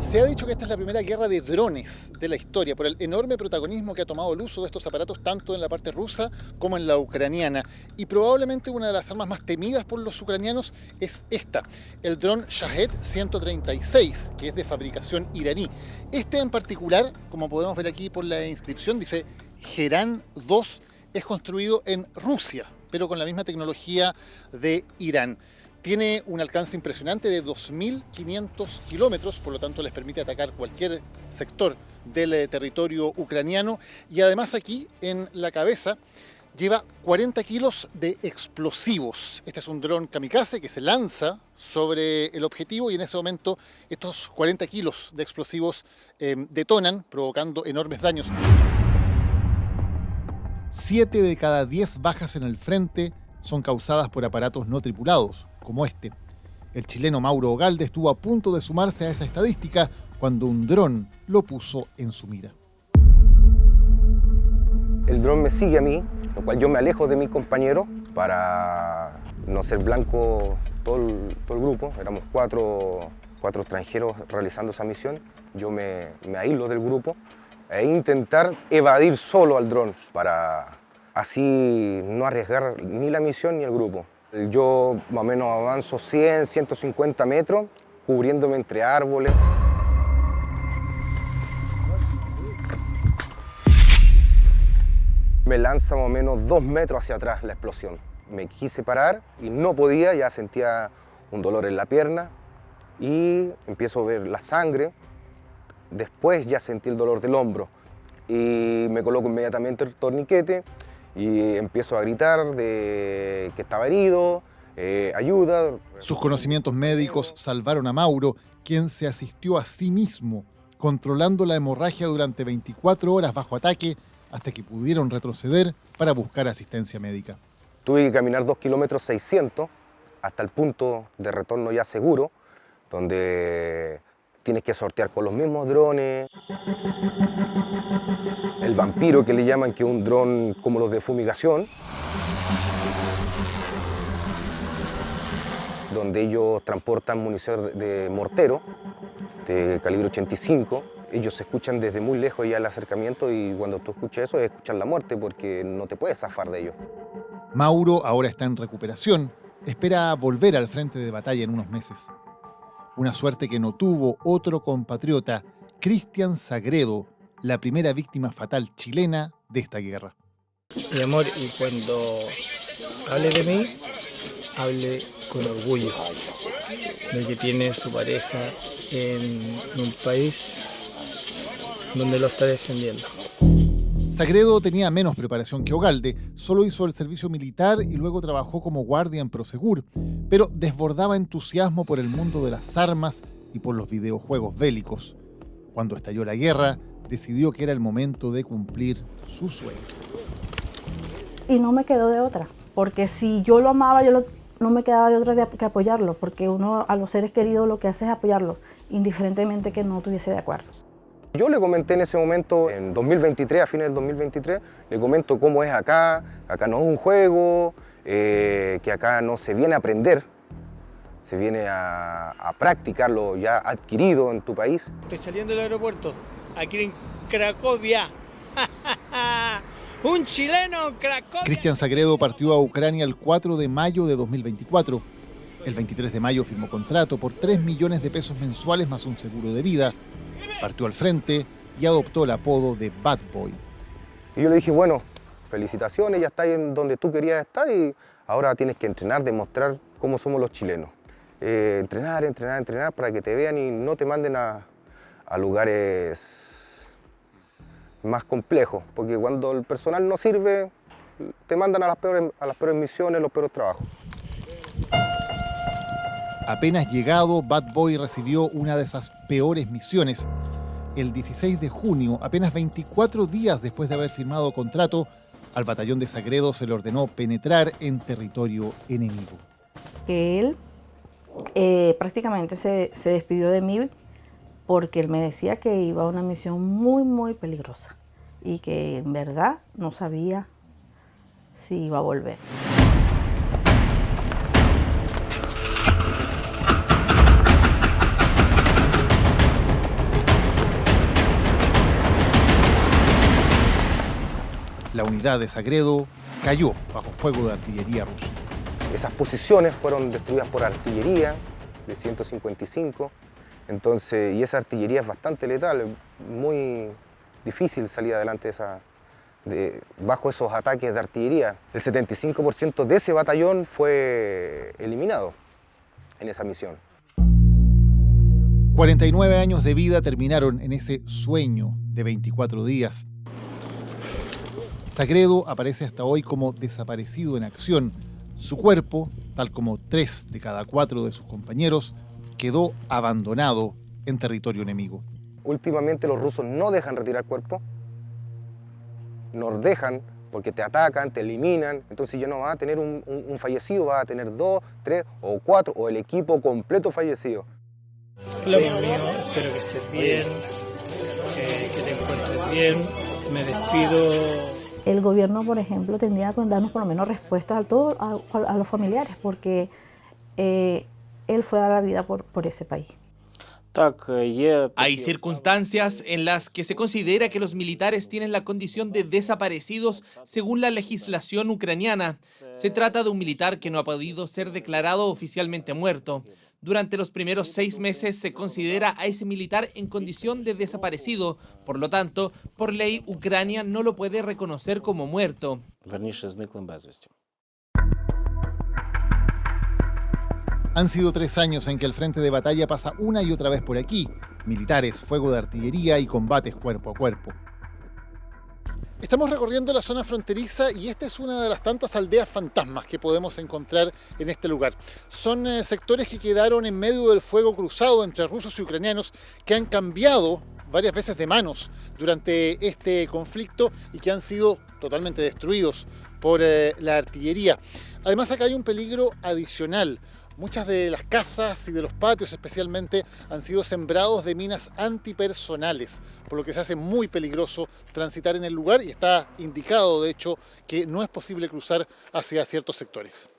Se ha dicho que esta es la primera guerra de drones de la historia por el enorme protagonismo que ha tomado el uso de estos aparatos tanto en la parte rusa como en la ucraniana. Y probablemente una de las armas más temidas por los ucranianos es esta, el dron Shahed 136, que es de fabricación iraní. Este en particular, como podemos ver aquí por la inscripción, dice Geran 2, es construido en Rusia, pero con la misma tecnología de Irán. Tiene un alcance impresionante de 2.500 kilómetros, por lo tanto les permite atacar cualquier sector del territorio ucraniano. Y además aquí en la cabeza lleva 40 kilos de explosivos. Este es un dron kamikaze que se lanza sobre el objetivo y en ese momento estos 40 kilos de explosivos detonan, provocando enormes daños. 7 de cada 10 bajas en el frente son causadas por aparatos no tripulados, como este. El chileno Mauro Ogalde estuvo a punto de sumarse a esa estadística cuando un dron lo puso en su mira. El dron me sigue a mí, lo cual yo me alejo de mis compañeros para no ser blanco todo el grupo. Éramos cuatro extranjeros realizando esa misión. Yo me aíslo del grupo e intentar evadir solo al dron para así no arriesgar ni la misión ni el grupo. Yo más o menos avanzo 100, 150 metros, cubriéndome entre árboles. Me lanza más o menos 2 metros hacia atrás la explosión. Me quise parar y no podía, ya sentía un dolor en la pierna y empiezo a ver la sangre. Después ya sentí el dolor del hombro y me coloco inmediatamente el torniquete y empiezo a gritar de que estaba herido, ayuda. Sus conocimientos médicos salvaron a Mauro, quien se asistió a sí mismo, controlando la hemorragia durante 24 horas bajo ataque hasta que pudieron retroceder para buscar asistencia médica. Tuve que caminar 2 kilómetros 600 hasta el punto de retorno ya seguro, donde tienes que sortear con los mismos drones. El vampiro, que le llaman, que es un dron como los de fumigación, donde ellos transportan munición de mortero, de calibre 85. Ellos se escuchan desde muy lejos ya el acercamiento y cuando tú escuchas eso es escuchar la muerte porque no te puedes zafar de ellos. Mauro ahora está en recuperación. Espera volver al frente de batalla en unos meses. Una suerte que no tuvo otro compatriota, Cristian Sagredo, la primera víctima fatal chilena de esta guerra. Mi amor, y cuando hable de mí, hable con orgullo de que tiene su pareja en un país donde lo está defendiendo. Sagredo tenía menos preparación que Ogalde, solo hizo el servicio militar y luego trabajó como guardia en Prosegur, pero desbordaba entusiasmo por el mundo de las armas y por los videojuegos bélicos. Cuando estalló la guerra, decidió que era el momento de cumplir su sueño. Y no me quedó de otra, porque si yo lo amaba, yo no me quedaba de otra que apoyarlo, porque uno a los seres queridos lo que hace es apoyarlo, indiferentemente que no estuviese de acuerdo. Yo le comenté en ese momento, en 2023, a fines del 2023, le comento cómo es acá no es un juego, que acá no se viene a aprender, se viene a practicar lo ya adquirido en tu país. Estoy saliendo del aeropuerto, aquí en Cracovia. ¡Un chileno en Cracovia! Cristian Sagredo partió a Ucrania el 4 de mayo de 2024. El 23 de mayo firmó contrato por 3 millones de pesos mensuales más un seguro de vida. Partió al frente y adoptó el apodo de Bad Boy. Y yo le dije, bueno, felicitaciones, ya estás en donde tú querías estar y ahora tienes que entrenar, demostrar cómo somos los chilenos. Entrenar para que te vean y no te manden a lugares más complejos, porque cuando el personal no sirve, te mandan a las peores misiones, los peores trabajos. Apenas llegado, Bad Boy recibió una de esas peores misiones. El 16 de junio, apenas 24 días después de haber firmado contrato, al batallón de Sagredo se le ordenó penetrar en territorio enemigo. Él prácticamente se despidió de mí porque él me decía que iba a una misión muy peligrosa y que en verdad no sabía si iba a volver. La unidad de Sagredo cayó bajo fuego de artillería rusa. Esas posiciones fueron destruidas por artillería de 155, entonces, y esa artillería es bastante letal, es muy difícil salir adelante bajo esos ataques de artillería. El 75% de ese batallón fue eliminado en esa misión. 49 años de vida terminaron en ese sueño de 24 días. Sagredo aparece hasta hoy como desaparecido en acción. Su cuerpo, tal como 3 de cada 4 de sus compañeros, quedó abandonado en territorio enemigo. Últimamente los rusos no dejan retirar cuerpos, nos dejan porque te atacan, te eliminan, entonces ya no vas a tener un fallecido, vas a tener 2, 3 o 4 o el equipo completo fallecido. Hola, amigo mío, espero que estés bien, que te encuentres bien, me despido. El gobierno, por ejemplo, tendría que darnos por lo menos respuestas a los familiares, porque él fue a dar la vida por ese país. Hay circunstancias en las que se considera que los militares tienen la condición de desaparecidos según la legislación ucraniana. Se trata de un militar que no ha podido ser declarado oficialmente muerto. Durante los primeros 6 meses se considera a ese militar en condición de desaparecido. Por lo tanto, por ley, Ucrania no lo puede reconocer como muerto. Han sido 3 años en que el frente de batalla pasa una y otra vez por aquí. Militares, fuego de artillería y combates cuerpo a cuerpo. Estamos recorriendo la zona fronteriza y esta es una de las tantas aldeas fantasmas que podemos encontrar en este lugar. Son sectores que quedaron en medio del fuego cruzado entre rusos y ucranianos que han cambiado varias veces de manos durante este conflicto y que han sido totalmente destruidos por la artillería. Además, acá hay un peligro adicional. Muchas de las casas y de los patios especialmente han sido sembrados de minas antipersonales, por lo que se hace muy peligroso transitar en el lugar y está indicado, de hecho, que no es posible cruzar hacia ciertos sectores.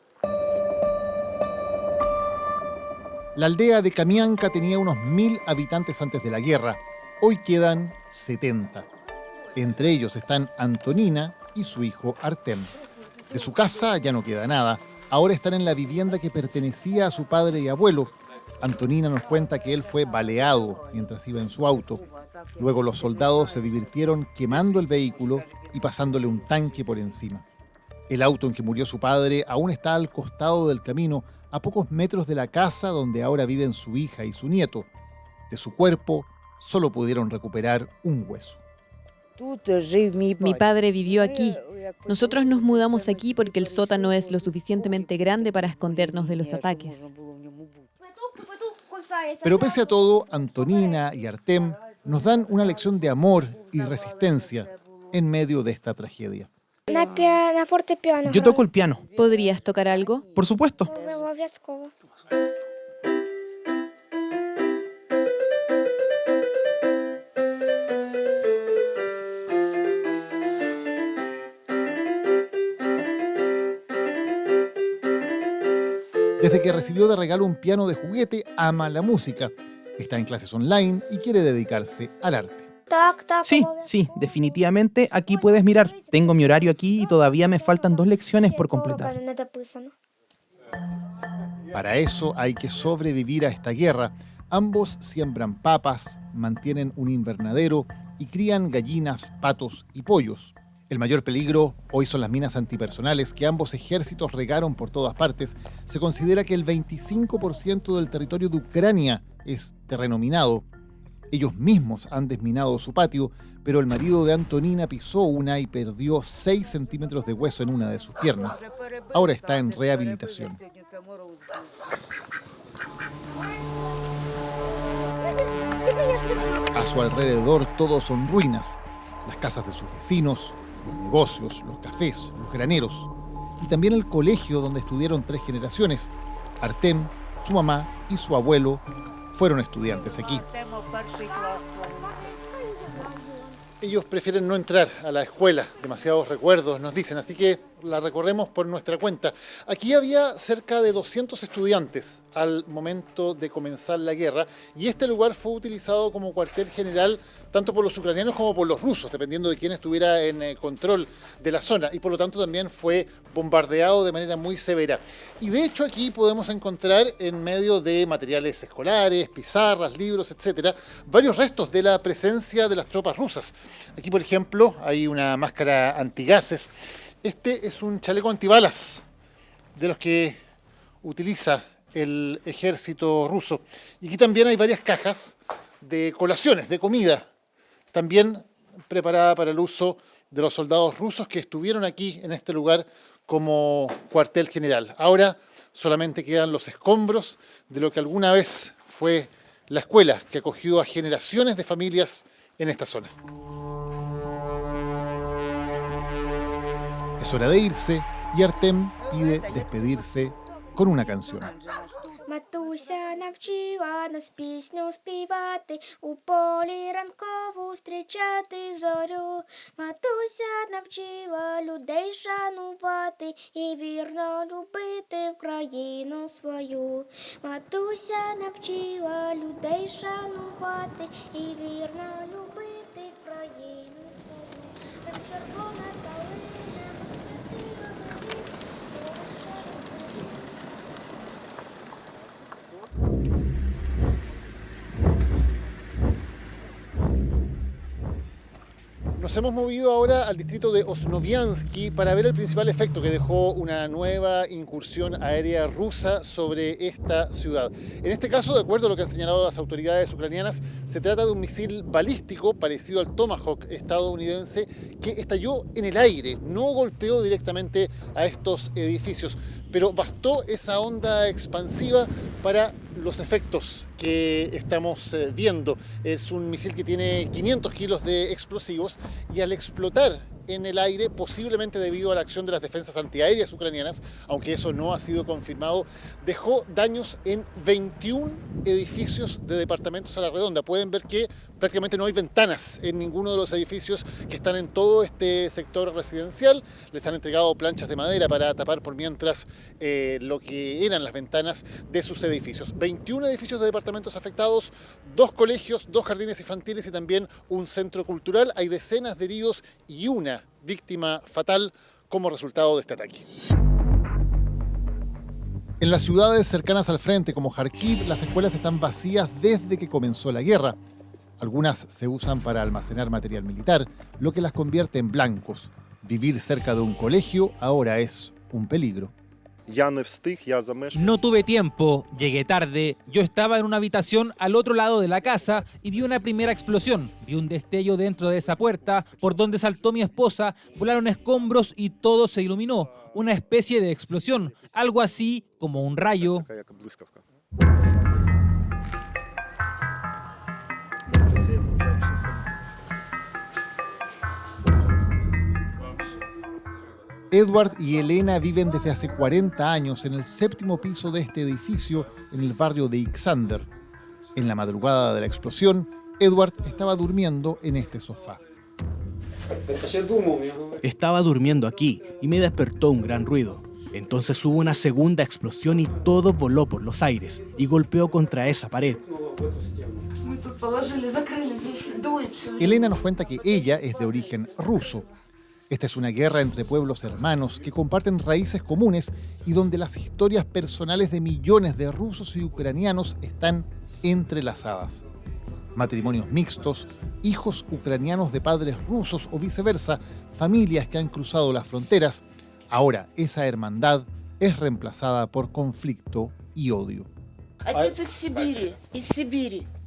La aldea de Kamianka tenía unos 1000 habitantes antes de la guerra. Hoy quedan 70. Entre ellos están Antonina y su hijo Artem. De su casa ya no queda nada. Ahora están en la vivienda que pertenecía a su padre y abuelo. Antonina nos cuenta que él fue baleado mientras iba en su auto. Luego los soldados se divirtieron quemando el vehículo y pasándole un tanque por encima. El auto en que murió su padre aún está al costado del camino, a pocos metros de la casa donde ahora viven su hija y su nieto. De su cuerpo solo pudieron recuperar un hueso. Mi padre vivió aquí. Nosotros nos mudamos aquí porque el sótano es lo suficientemente grande para escondernos de los ataques. Pero pese a todo, Antonina y Artem nos dan una lección de amor y resistencia en medio de esta tragedia. Yo toco el piano. ¿Podrías tocar algo? Por supuesto. Desde que recibió de regalo un piano de juguete, ama la música. Está en clases online y quiere dedicarse al arte. Sí, definitivamente aquí puedes mirar. Tengo mi horario aquí y todavía me faltan 2 lecciones por completar. Para eso hay que sobrevivir a esta guerra. Ambos siembran papas, mantienen un invernadero y crían gallinas, patos y pollos. El mayor peligro hoy son las minas antipersonales que ambos ejércitos regaron por todas partes. Se considera que el 25% del territorio de Ucrania es terreno minado. Ellos mismos han desminado su patio, pero el marido de Antonina pisó una y perdió 6 centímetros de hueso en una de sus piernas. Ahora está en rehabilitación. A su alrededor todo son ruinas. Las casas de sus vecinos, los negocios, los cafés, los graneros. Y también el colegio donde estudiaron 3 generaciones. Artem, su mamá y su abuelo fueron estudiantes aquí. Ellos prefieren no entrar a la escuela, demasiados recuerdos nos dicen, así que la recorremos por nuestra cuenta. Aquí había cerca de 200 estudiantes al momento de comenzar la guerra y este lugar fue utilizado como cuartel general tanto por los ucranianos como por los rusos, dependiendo de quién estuviera en control de la zona, y por lo tanto también fue bombardeado de manera muy severa. Y de hecho aquí podemos encontrar en medio de materiales escolares, pizarras, libros, etcétera, varios restos de la presencia de las tropas rusas. Aquí, por ejemplo, hay una máscara antigases. Este es un chaleco antibalas de los que utiliza el ejército ruso. Y aquí también hay varias cajas de colaciones, de comida, también preparada para el uso de los soldados rusos que estuvieron aquí en este lugar como cuartel general. Ahora solamente quedan los escombros de lo que alguna vez fue la escuela que acogió a generaciones de familias en esta zona. Es hora de irse y Artem pide despedirse con una canción. Матуся навчила нас пісню співати, у полі ранкову зустрічати зорю. Матуся навчила людей шанувати і вірно любити країну свою. Матуся навчила людей шанувати і вірно любити країну свою. Там червона калина освятила мені, Nos hemos movido ahora al distrito de Osnoviansky para ver el principal efecto que dejó una nueva incursión aérea rusa sobre esta ciudad. En este caso, de acuerdo a lo que han señalado las autoridades ucranianas, se trata de un misil balístico parecido al Tomahawk estadounidense que estalló en el aire, no golpeó directamente a estos edificios, pero bastó esa onda expansiva para los efectos que estamos viendo. Es un misil que tiene 500 kilos de explosivos y al explotar en el aire, posiblemente debido a la acción de las defensas antiaéreas ucranianas, aunque eso no ha sido confirmado, dejó daños en 21 edificios de departamentos a la redonda. Pueden ver que prácticamente no hay ventanas en ninguno de los edificios que están en todo este sector residencial. Les han entregado planchas de madera para tapar por mientras lo que eran las ventanas de sus edificios. 21 edificios de departamentos afectados, 2 colegios, 2 jardines infantiles y también un centro cultural. Hay decenas de heridos y una víctima fatal como resultado de este ataque. En las ciudades cercanas al frente, como Kharkiv, las escuelas están vacías desde que comenzó la guerra. Algunas se usan para almacenar material militar, lo que las convierte en blancos. Vivir cerca de un colegio ahora es un peligro. No tuve tiempo, llegué tarde, yo estaba en una habitación al otro lado de la casa y vi una primera explosión. Vi un destello dentro de esa puerta por donde saltó mi esposa, volaron escombros y todo se iluminó. Una especie de explosión, algo así como un rayo. Edward y Elena viven desde hace 40 años en el 7º piso de este edificio en el barrio de Ixander. En la madrugada de la explosión, Edward estaba durmiendo en este sofá. Estaba durmiendo aquí y me despertó un gran ruido. Entonces hubo una segunda explosión y todo voló por los aires y golpeó contra esa pared. Elena nos cuenta que ella es de origen ruso. Esta es una guerra entre pueblos hermanos que comparten raíces comunes y donde las historias personales de millones de rusos y ucranianos están entrelazadas. Matrimonios mixtos, hijos ucranianos de padres rusos o viceversa, familias que han cruzado las fronteras. Ahora esa hermandad es reemplazada por conflicto y odio.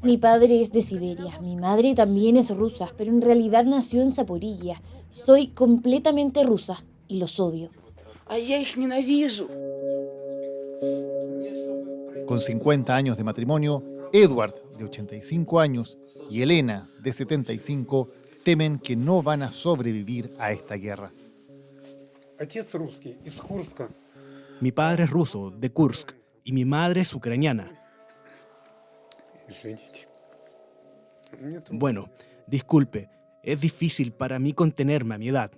Mi padre es de Siberia, mi madre también es rusa, pero en realidad nació en Zaporilla. Soy completamente rusa y los odio. Con 50 años de matrimonio, Edward, de 85 años, y Elena, de 75, temen que no van a sobrevivir a esta guerra. Mi padre es ruso, de Kursk, y mi madre es ucraniana. Bueno, disculpe, es difícil para mí contenerme a mi edad.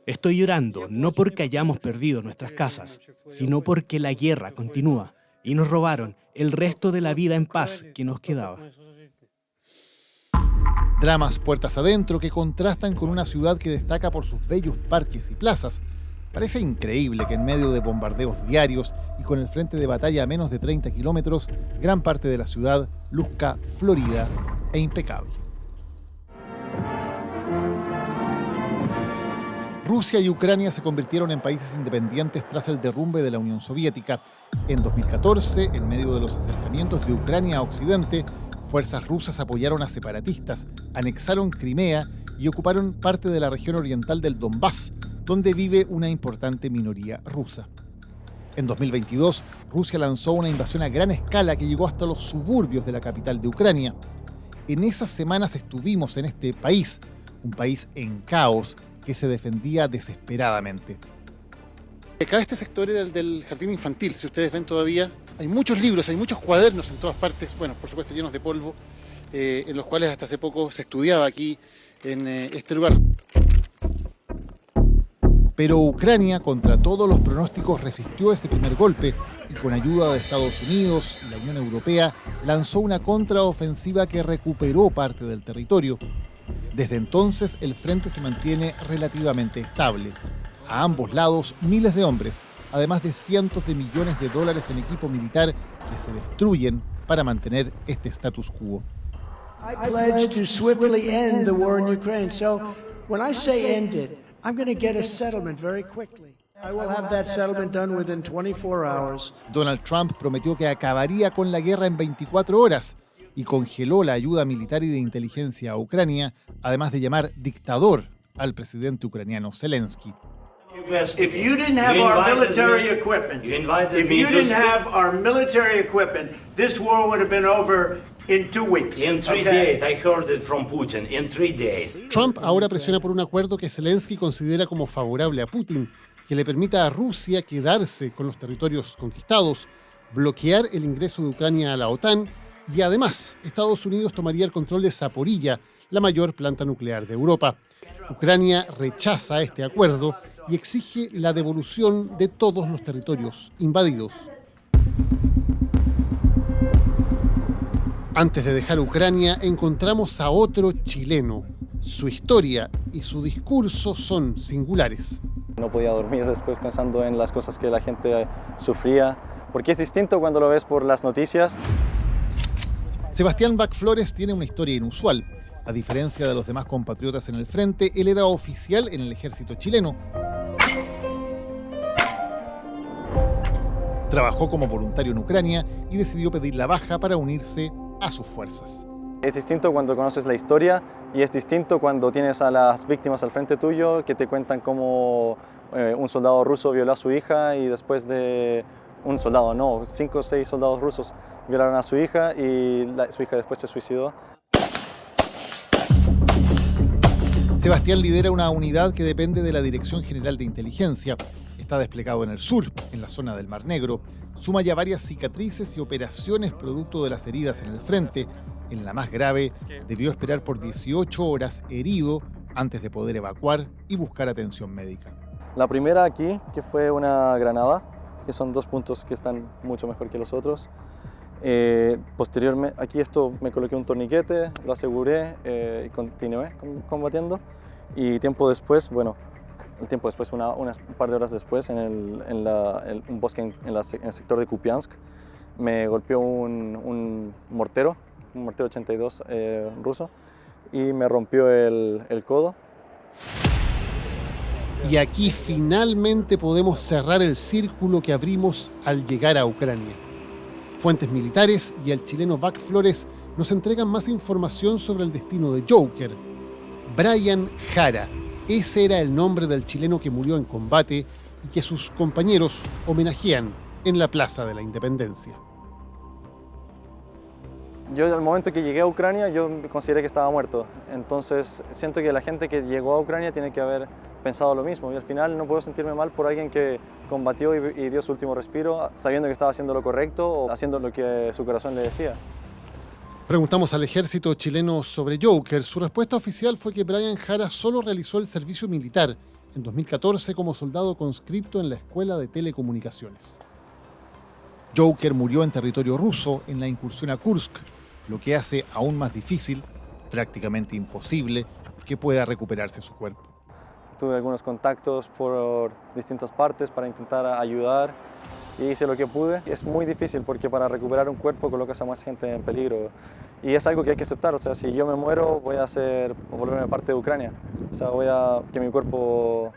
Estoy llorando no porque hayamos perdido nuestras casas, sino porque la guerra continúa y nos robaron el resto de la vida en paz que nos quedaba. Dramas puertas adentro que contrastan con una ciudad que destaca por sus bellos parques y plazas. Parece increíble que en medio de bombardeos diarios y con el frente de batalla a menos de 30 kilómetros, gran parte de la ciudad luzca florida e impecable. Rusia y Ucrania se convirtieron en países independientes tras el derrumbe de la Unión Soviética. En 2014, en medio de los acercamientos de Ucrania a Occidente, fuerzas rusas apoyaron a separatistas, anexaron Crimea y ocuparon parte de la región oriental del Donbass, donde vive una importante minoría rusa. En 2022, Rusia lanzó una invasión a gran escala que llegó hasta los suburbios de la capital de Ucrania. En esas semanas estuvimos en este país, un país en caos que se defendía desesperadamente. Acá este sector era el del jardín infantil, si ustedes ven todavía, hay muchos libros, hay muchos cuadernos en todas partes, bueno, por supuesto llenos de polvo, en los cuales hasta hace poco se estudiaba aquí en este lugar. Pero Ucrania, contra todos los pronósticos, resistió ese primer golpe y con ayuda de Estados Unidos y la Unión Europea lanzó una contraofensiva que recuperó parte del territorio. Desde entonces el frente se mantiene relativamente estable. A ambos lados miles de hombres, además de cientos de millones de dólares en equipo militar que se destruyen para mantener este status quo. I pledge to swiftly end the war in Ukraine. So when I say end it, I'm going to get a settlement very quickly. I will have that settlement done within 24 hours. Donald Trump prometió que acabaría con la guerra en 24 horas y congeló la ayuda militar y de inteligencia a Ucrania, además de llamar dictador al presidente ucraniano Zelensky. If you didn't have our military equipment, this war would have been over in 2 weeks. In 3 days, I heard it from Putin. In 3 days. Trump ahora presiona por un acuerdo que Zelensky considera como favorable a Putin, que le permita a Rusia quedarse con los territorios conquistados, bloquear el ingreso de Ucrania a la OTAN y además Estados Unidos tomaría el control de Zaporilla, la mayor planta nuclear de Europa. Ucrania rechaza este acuerdo y exige la devolución de todos los territorios invadidos. Antes de dejar Ucrania, encontramos a otro chileno. Su historia y su discurso son singulares. No podía dormir después pensando en las cosas que la gente sufría, porque es distinto cuando lo ves por las noticias. Sebastián Bach Flores tiene una historia inusual. A diferencia de los demás compatriotas en el frente, él era oficial en el ejército chileno. Trabajó como voluntario en Ucrania y decidió pedir la baja para unirse a sus fuerzas. Es distinto cuando conoces la historia y es distinto cuando tienes a las víctimas al frente tuyo que te cuentan cómo un soldado ruso violó a su hija y después de un soldado, no, 5 o 6 soldados rusos violaron a su hija y su hija después se suicidó. Sebastián lidera una unidad que depende de la Dirección General de Inteligencia. Está desplegado en el sur, en la zona del Mar Negro. Suma ya varias cicatrices y operaciones producto de las heridas en el frente. En la más grave, debió esperar por 18 horas herido antes de poder evacuar y buscar atención médica. La primera aquí, que fue una granada, que son 2 puntos que están mucho mejor que los otros. Posteriormente, aquí me coloqué un torniquete, lo aseguré y continué combatiendo. Y tiempo después, un par de horas después, en un bosque en el sector de Kupiansk, me golpeó un mortero 82 ruso, y me rompió el codo. Y aquí finalmente podemos cerrar el círculo que abrimos al llegar a Ucrania. Fuentes militares y el chileno Bac Flores nos entregan más información sobre el destino de Joker. Brian Jara, ese era el nombre del chileno que murió en combate y que sus compañeros homenajean en la Plaza de la Independencia. Yo al momento que llegué a Ucrania, yo consideré que estaba muerto. Entonces siento que la gente que llegó a Ucrania tiene que haber pensado lo mismo. Y al final no puedo sentirme mal por alguien que combatió y dio su último respiro sabiendo que estaba haciendo lo correcto o haciendo lo que su corazón le decía. Preguntamos al ejército chileno sobre Joker. Su respuesta oficial fue que Brian Jara solo realizó el servicio militar en 2014 como soldado conscripto en la Escuela de Telecomunicaciones. Joker murió en territorio ruso en la incursión a Kursk, lo que hace aún más difícil, prácticamente imposible, que pueda recuperarse su cuerpo. Tuve algunos contactos por distintas partes para intentar ayudar y hice lo que pude. Es muy difícil porque para recuperar un cuerpo colocas a más gente en peligro y es algo que hay que aceptar. O sea, si yo me muero voy a volverme parte de Ucrania. O sea, que mi cuerpo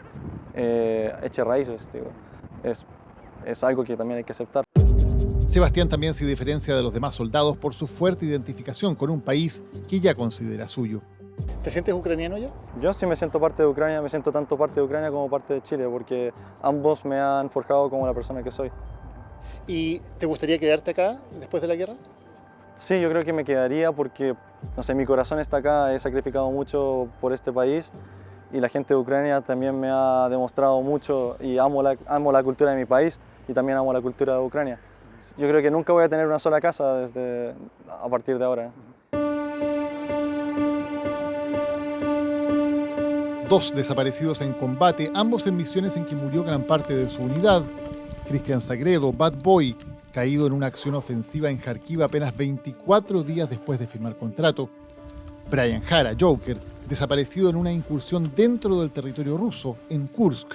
eche raíces. Digo. Es algo que también hay que aceptar. Sebastián también se diferencia de los demás soldados por su fuerte identificación con un país que ya considera suyo. ¿Te sientes ucraniano ya? Yo sí me siento parte de Ucrania, me siento tanto parte de Ucrania como parte de Chile, porque ambos me han forjado como la persona que soy. ¿Y te gustaría quedarte acá después de la guerra? Sí, yo creo que me quedaría porque, no sé, mi corazón está acá, he sacrificado mucho por este país y la gente de Ucrania también me ha demostrado mucho y amo la cultura de mi país y también amo la cultura de Ucrania. Yo creo que nunca voy a tener una sola casa a partir de ahora. 2 desaparecidos en combate, ambos en misiones en que murió gran parte de su unidad. Cristian Sagredo, Bad Boy, caído en una acción ofensiva en Kharkiv apenas 24 días después de firmar contrato. Brian Jara, Joker, desaparecido en una incursión dentro del territorio ruso, en Kursk.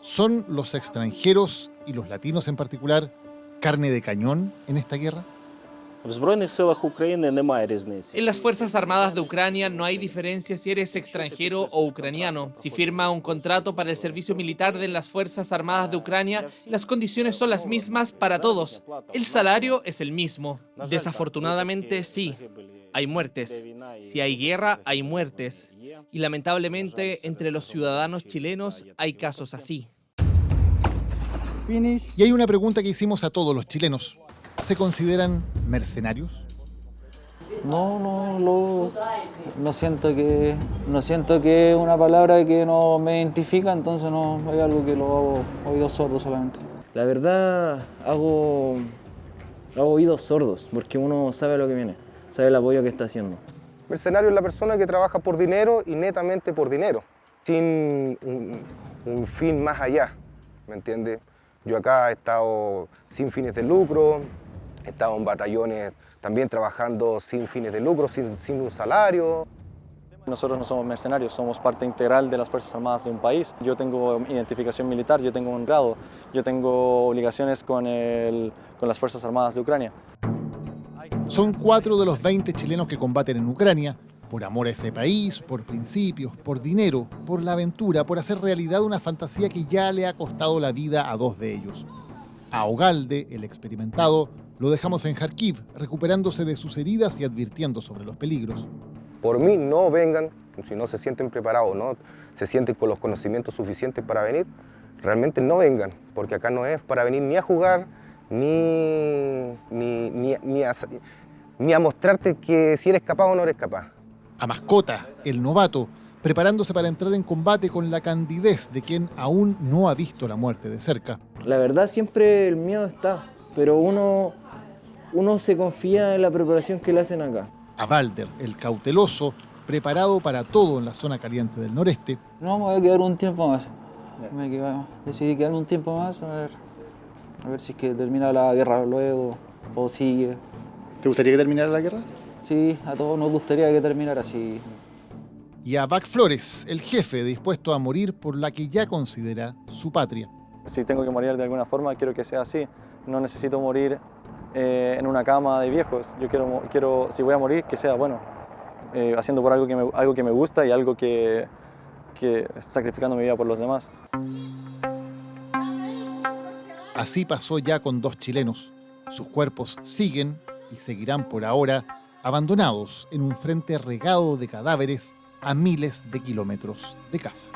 ¿Son los extranjeros, y los latinos en particular, carne de cañón en esta guerra? En las Fuerzas Armadas de Ucrania no hay diferencia si eres extranjero o ucraniano. Si firma un contrato para el servicio militar de las Fuerzas Armadas de Ucrania, las condiciones son las mismas para todos. El salario es el mismo. Desafortunadamente, sí, hay muertes. Si hay guerra, hay muertes. Y lamentablemente, entre los ciudadanos chilenos hay casos así. Y hay una pregunta que hicimos a todos los chilenos. ¿Se consideran mercenarios? No siento que es una palabra que no me identifica, entonces no es algo que lo hago oídos sordos solamente. La verdad, hago oídos sordos, porque uno sabe lo que viene, sabe el apoyo que está haciendo. Mercenario es la persona que trabaja por dinero y netamente por dinero, sin un fin más allá, ¿me entiendes? Yo acá he estado sin fines de lucro, he estado en batallones también trabajando sin fines de lucro, sin un salario. Nosotros no somos mercenarios, somos parte integral de las Fuerzas Armadas de un país. Yo tengo identificación militar, yo tengo un grado, yo tengo obligaciones con las Fuerzas Armadas de Ucrania. Son 4 de los 20 chilenos que combaten en Ucrania, por amor a ese país, por principios, por dinero, por la aventura, por hacer realidad una fantasía que ya le ha costado la vida a 2 de ellos. A Ogalde, el experimentado, lo dejamos en Kharkiv, recuperándose de sus heridas y advirtiendo sobre los peligros. Por mí no vengan, si no se sienten preparados, no se sienten con los conocimientos suficientes para venir, realmente no vengan, porque acá no es para venir ni a jugar, ni a mostrarte que si eres capaz o no eres capaz. A Mascota, el novato, preparándose para entrar en combate con la candidez de quien aún no ha visto la muerte de cerca. La verdad siempre el miedo está, pero uno se confía en la preparación que le hacen acá. A Valder, el cauteloso, preparado para todo en la zona caliente del noreste. No, me voy a quedar un tiempo más. Decidí quedarme un tiempo más, a ver si es que termina la guerra luego o sigue. ¿Te gustaría que terminara la guerra? Sí, a todos nos gustaría que terminara así. Y a Bac Flores, el jefe dispuesto a morir por la que ya considera su patria. Si tengo que morir de alguna forma, quiero que sea así. No necesito morir en una cama de viejos. Yo quiero si voy a morir, que sea bueno, haciendo por algo que me gusta y algo que sacrificando mi vida por los demás. Así pasó ya con 2 chilenos. Sus cuerpos siguen y seguirán por ahora abandonados en un frente regado de cadáveres a miles de kilómetros de casa.